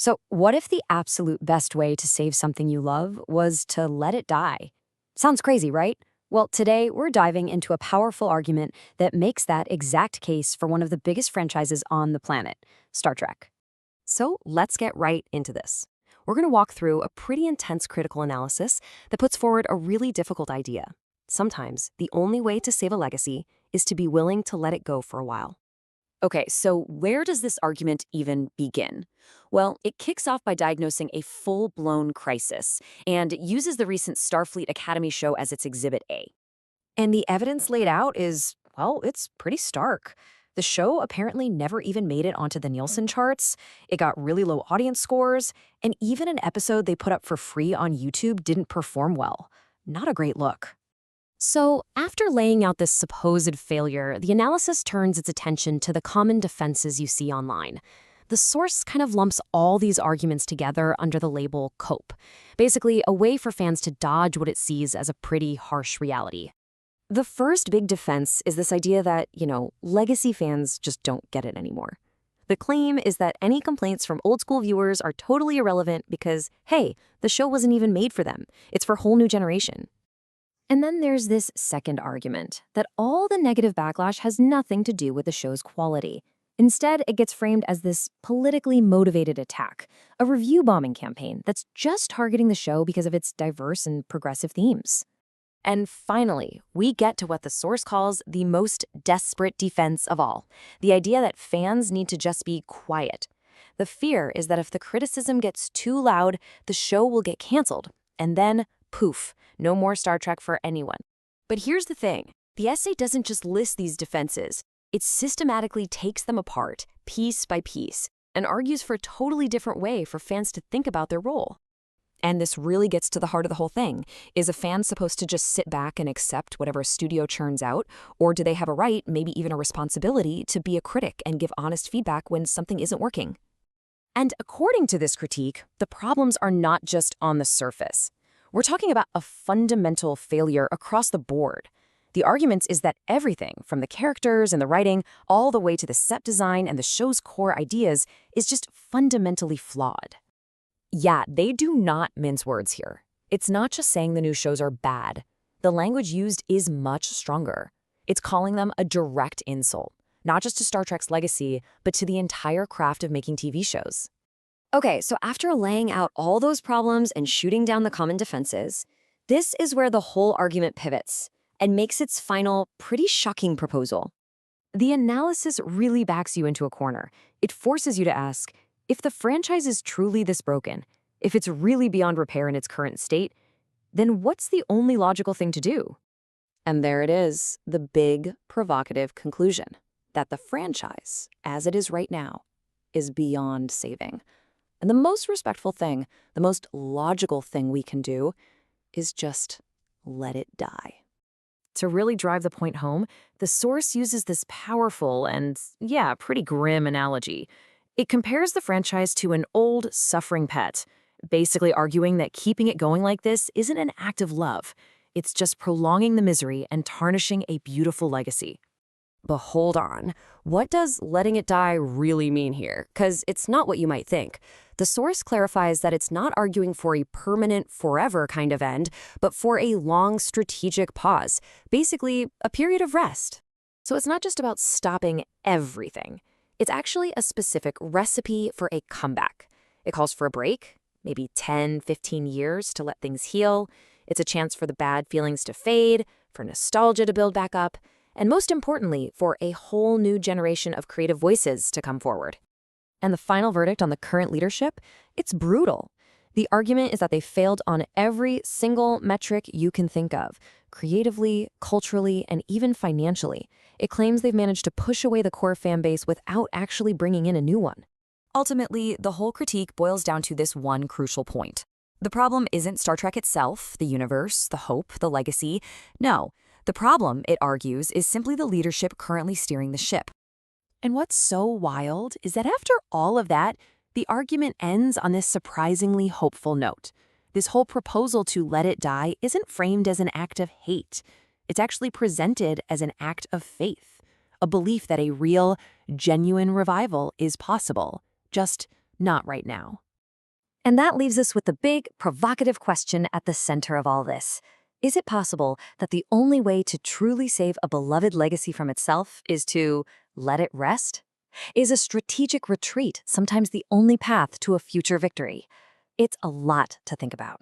So, what if the absolute best way to save something you love was to let it die? Sounds crazy, right? Well, today we're diving into a powerful argument that makes that exact case for one of the biggest franchises on the planet, Star Trek. So let's get right into this. We're going to walk through a pretty intense critical analysis that puts forward a really difficult idea. Sometimes the only way to save a legacy is to be willing to let it go for a while. Okay, so where does this argument even begin? Well, it kicks off by diagnosing a full-blown crisis, and it uses the recent Starfleet Academy show as its Exhibit A. And the evidence laid out is, well, it's pretty stark. The show apparently never even made it onto the Nielsen charts. It got really low audience scores, and even an episode they put up for free on YouTube didn't perform well. Not a great look. So, after laying out this supposed failure, the analysis turns its attention to the common defenses you see online. The source kind of lumps all these arguments together under the label cope, basically a way for fans to dodge what it sees as a pretty harsh reality. The first big defense is this idea that, legacy fans just don't get it anymore. The claim is that any complaints from old school viewers are totally irrelevant because, hey, the show wasn't even made for them. It's for a whole new generation. And then there's this second argument, that all the negative backlash has nothing to do with the show's quality. Instead, it gets framed as this politically motivated attack, a review bombing campaign that's just targeting the show because of its diverse and progressive themes. And finally, we get to what the source calls the most desperate defense of all, the idea that fans need to just be quiet. The fear is that if the criticism gets too loud, the show will get canceled, and then, poof, no more Star Trek for anyone. But here's the thing. The essay doesn't just list these defenses. It systematically takes them apart, piece by piece, and argues for a totally different way for fans to think about their role. And this really gets to the heart of the whole thing. Is a fan supposed to just sit back and accept whatever a studio churns out? Or do they have a right, maybe even a responsibility, to be a critic and give honest feedback when something isn't working? And according to this critique, the problems are not just on the surface. We're talking about a fundamental failure across the board. The argument is that everything, from the characters and the writing, all the way to the set design and the show's core ideas, is just fundamentally flawed. Yeah, they do not mince words here. It's not just saying the new shows are bad. The language used is much stronger. It's calling them a direct insult, not just to Star Trek's legacy, but to the entire craft of making TV shows. Okay, so after laying out all those problems and shooting down the common defenses, this is where the whole argument pivots and makes its final, pretty shocking proposal. The analysis really backs you into a corner. It forces you to ask, if the franchise is truly this broken, if it's really beyond repair in its current state, then what's the only logical thing to do? And there it is, the big, provocative conclusion, that the franchise, as it is right now, is beyond saving. And the most respectful thing, the most logical thing we can do, is just let it die. To really drive the point home, the source uses this powerful and, pretty grim analogy. It compares the franchise to an old, suffering pet, basically arguing that keeping it going like this isn't an act of love. It's just prolonging the misery and tarnishing a beautiful legacy. But hold on, what does letting it die really mean here? Because it's not what you might think. The source clarifies that it's not arguing for a permanent, forever kind of end, but for a long strategic pause, basically a period of rest. So it's not just about stopping everything. It's actually a specific recipe for a comeback. It calls for a break, maybe 10, 15 years to let things heal. It's a chance for the bad feelings to fade, for nostalgia to build back up, and most importantly, for a whole new generation of creative voices to come forward. And the final verdict on the current leadership? It's brutal. The argument is that they failed on every single metric you can think of, creatively, culturally, and even financially. It claims they've managed to push away the core fan base without actually bringing in a new one. Ultimately, the whole critique boils down to this one crucial point. The problem isn't Star Trek itself, the universe, the hope, the legacy. No. The problem, it argues, is simply the leadership currently steering the ship. And what's so wild is that after all of that, the argument ends on this surprisingly hopeful note. This whole proposal to let it die isn't framed as an act of hate. It's actually presented as an act of faith, a belief that a real, genuine revival is possible, just not right now. And that leaves us with the big, provocative question at the center of all this. Is it possible that the only way to truly save a beloved legacy from itself is to let it rest? Is a strategic retreat sometimes the only path to a future victory? It's a lot to think about.